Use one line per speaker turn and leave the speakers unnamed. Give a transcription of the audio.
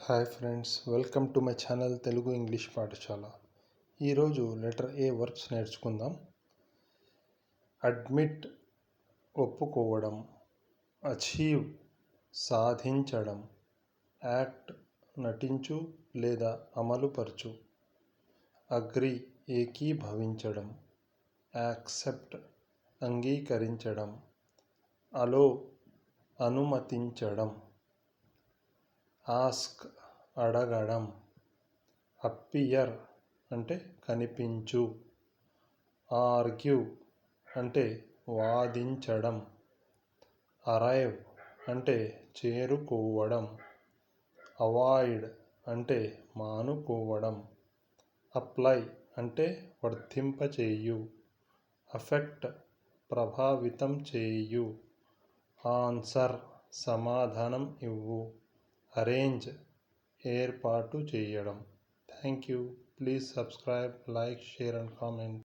Hi friends, welcome to my channel Telugu English పాఠశాల. ఈరోజు letter A verbs నేర్చుకుందాం. Admit ఒప్పుకోవడం, అచీవ్ సాధించడం, యాక్ట్ నటించు లేదా అమలుపరచు, అగ్రీ ఏకీభవించడం, యాక్సెప్ట్ అంగీకరించడం, అలో అనుమతించడం, ఆస్క్ అడగడం, అప్పియర్ అంటే కనిపించు, ఆర్గ్యూ అంటే వాదించడం, అరైవ్ అంటే చేరుకోవడం, అవాయిడ్ అంటే మానుకోవడం, అప్లై అంటే వర్తింపచేయు, అఫెక్ట్ ప్రభావితం చేయు, ఆన్సర్ సమాధానం ఇవ్వు, అరేంజ్ ఏర్పాటు చేయడం. Thank you. Please subscribe, like, share and comment.